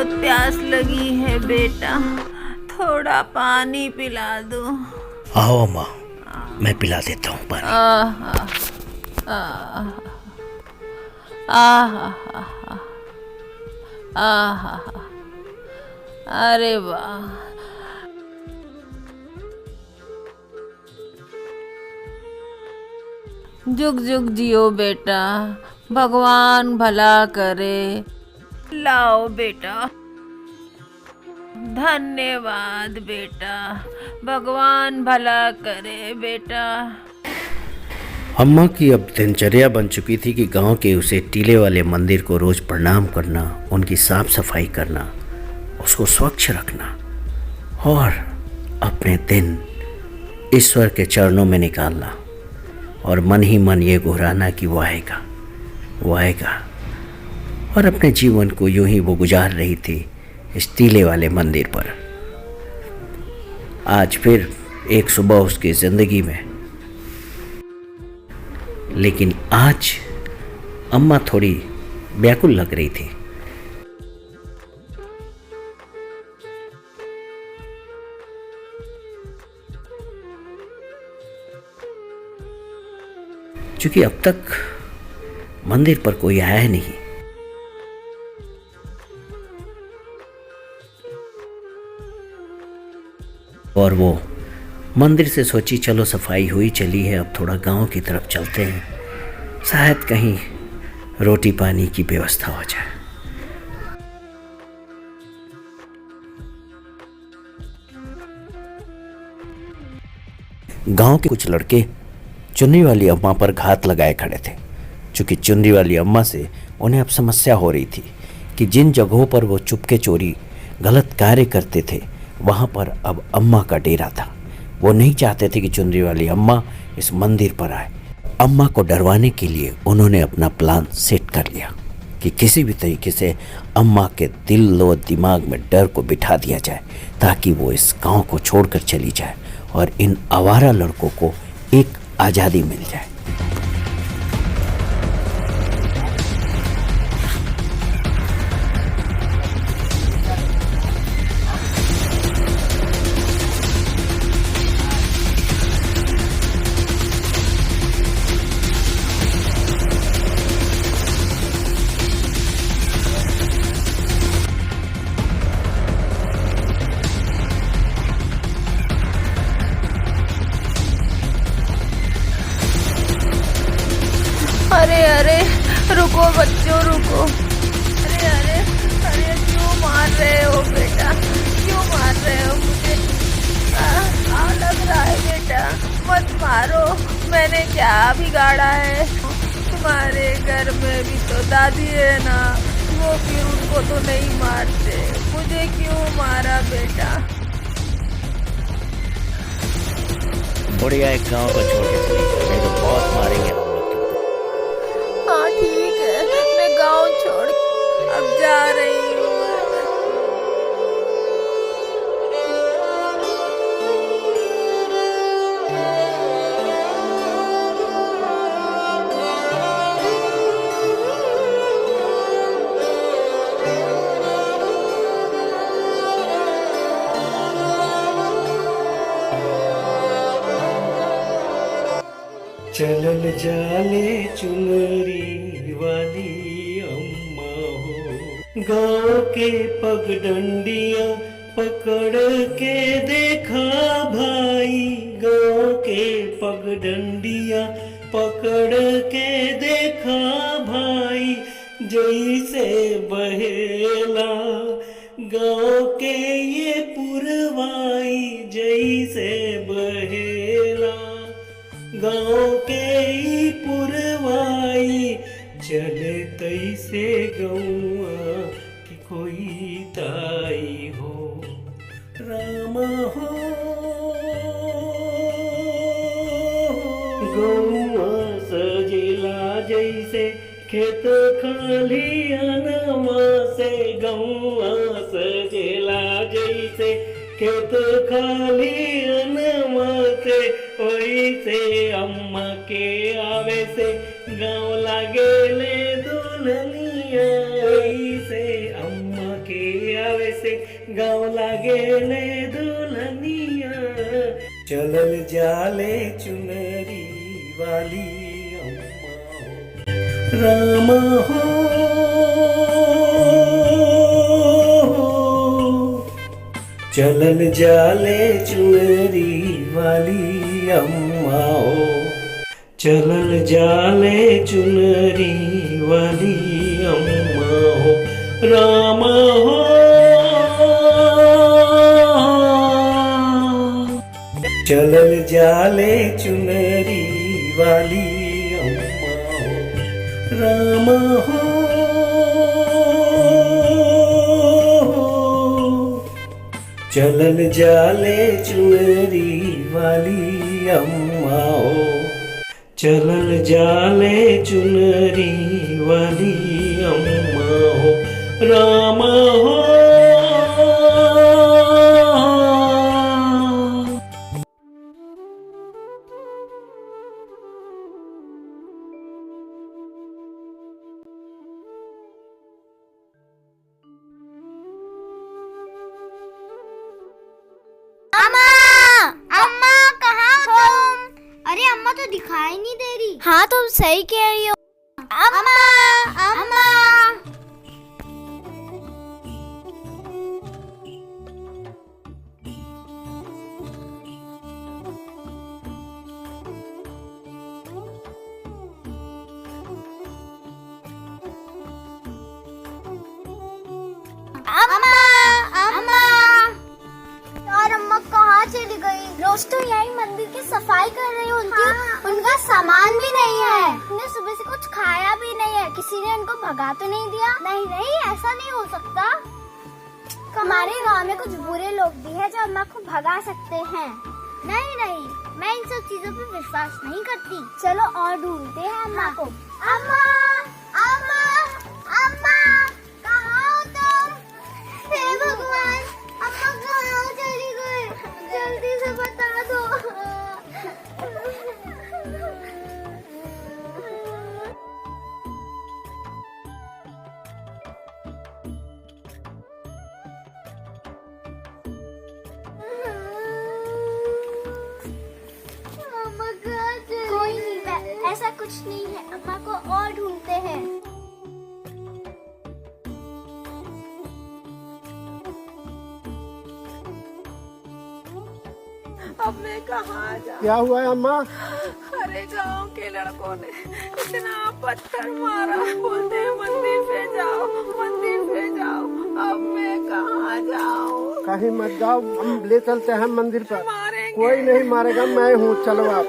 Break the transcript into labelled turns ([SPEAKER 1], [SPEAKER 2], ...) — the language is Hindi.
[SPEAKER 1] बहुत प्यास लगी है बेटा, थोड़ा पानी पिला दो।
[SPEAKER 2] आओ अम्मा, मैं पिला देता हूँ पानी।
[SPEAKER 1] आह आह आह आह आह, अरे वाह, जुग जुग जियो बेटा, भगवान भला करे। लाओ बेटा। धन्यवाद बेटा, भगवान भला करे बेटा।
[SPEAKER 2] अम्मा की अब दिनचर्या बन चुकी थी कि गांव के उसे टीले वाले मंदिर को रोज प्रणाम करना, उनकी साफ सफाई करना, उसको स्वच्छ रखना और अपने दिन ईश्वर के चरणों में निकालना और मन ही मन ये गुहराना कि वो आएगा, वो आएगा। और अपने जीवन को यूं ही वो गुजार रही थी इस टीले वाले मंदिर पर। आज फिर एक सुबह उसकी जिंदगी में, लेकिन आज अम्मा थोड़ी व्याकुल लग रही थी। क्योंकि अब तक मंदिर पर कोई आया नहीं। और वो मंदिर से सोची चलो सफाई हुई चली है, अब थोड़ा गांव की तरफ चलते हैं, शायद कहीं रोटी पानी की व्यवस्था हो जाए। गांव के कुछ लड़के चुन्नी वाली अम्मा पर घात लगाए खड़े थे, क्योंकि चुन्नी वाली अम्मा से उन्हें अब समस्या हो रही थी कि जिन जगहों पर वो चुपके चोरी गलत कार्य करते थे वहाँ पर अब अम्मा का डेरा था। वो नहीं चाहते थे कि चुनरी वाली अम्मा इस मंदिर पर आए। अम्मा को डरवाने के लिए उन्होंने अपना प्लान सेट कर लिया कि किसी भी तरीके से अम्मा के दिल और दिमाग में डर को बिठा दिया जाए, ताकि वो इस गांव को छोड़कर चली जाए और इन आवारा लड़कों को एक आज़ादी मिल जाए।
[SPEAKER 1] अरे अरे रुको बच्चों रुको। अरे अरे अरे क्यों मार रहे हो बेटा, क्यों मार रहे हो मुझे? लग रहा है बेटा, मत मारो, मैंने क्या बिगाड़ा है? तुम्हारे घर में भी तो दादी है ना, वो फिर उनको तो नहीं मारते, मुझे क्यों मारा बेटा?
[SPEAKER 2] बढ़िया, एक गांव को छोड़ के चली जाए, नहीं तो बहुत मारेंगे हम लोग।
[SPEAKER 1] हाँ ठीक है, मैं गांव छोड़ अब जा रही हूँ।
[SPEAKER 3] चलल जाले चुनरी वाली अम्मा हो, गाँव के पगडंडिया पकड़ के देखा भाई, गाँव के पगडंडिया पकड़ के देखा भाई, जैसे बहेला गाँव के ये पुरवाई, जैसे बहेला गाँव के ई पुरवाई, चले तैसे गौआ कि कोई ताई हो, राम हो गौआ सजेला जैसे खेत खलियानमा से, गौआ सजेला जैसे खेत खलियानमा से, ओइसे अम्मा के आवे से गाँव लागेले दुल्हनिया, ओइसे अम्मा के गाँव लागे ले दुल्हनिया चलल जाले चुनरी वाली अम्मा राम हो चलल जाले चुनरी वाली अम्मा हो चलल जाले चुनरी वाली अम्मा हो राम हो चलल जाले चुनरी वाली अम्मा हो राम हो चलल जाले चुनरी वाली अम्मा हो चलल जाले चुनरी वाली अम्मा हो राम हो
[SPEAKER 4] अम्मा अम्मा कहाँ हो तुम? अरे अम्मा तो दिखाई नहीं दे रही। हाँ तुम सही कह रही हो। अम्मा अम्मा अम्मा अम्मा और अम्मा कहाँ चली गई? रोज तो यही मंदिर की सफाई कर रही होती। उनका सामान भी नहीं है, उन्हें सुबह से कुछ खाया भी नहीं है। किसी ने उनको भगा तो नहीं दिया? नहीं नहीं, ऐसा नहीं हो सकता। हमारे गांव में कुछ बुरे लोग भी हैं जो अम्मा को भगा सकते हैं। नहीं नहीं, मैं इन सब चीजों पे विश्वास नहीं करती। चलो और ढूंढते हैं अम्मा को। अम्मा अम्मा अम्मा कहाँ हो तुम? हे भगवान, अम्मा कहाँ चली गई? जल्दी से बता दो। अम्मा कहाँ चली? कोई नहीं, ऐसा कुछ नहीं है। अम्मा को और ढूंढते हैं।
[SPEAKER 1] अब मैं कहाँ जाऊँ?
[SPEAKER 5] क्या हुआ है अम्मा?
[SPEAKER 1] अरे गांव के लड़कों ने इतना पत्थर मारा, बोलते हैं मंदिर पे जाओ, मंदिर पे जाओ। अब मैं कहाँ जाऊँ?
[SPEAKER 5] कहीं मत जाओ, हम ले चलते हैं मंदिर पर।
[SPEAKER 1] मारेंगे।
[SPEAKER 5] कोई नहीं मारेगा, मैं हूँ, चलो आप।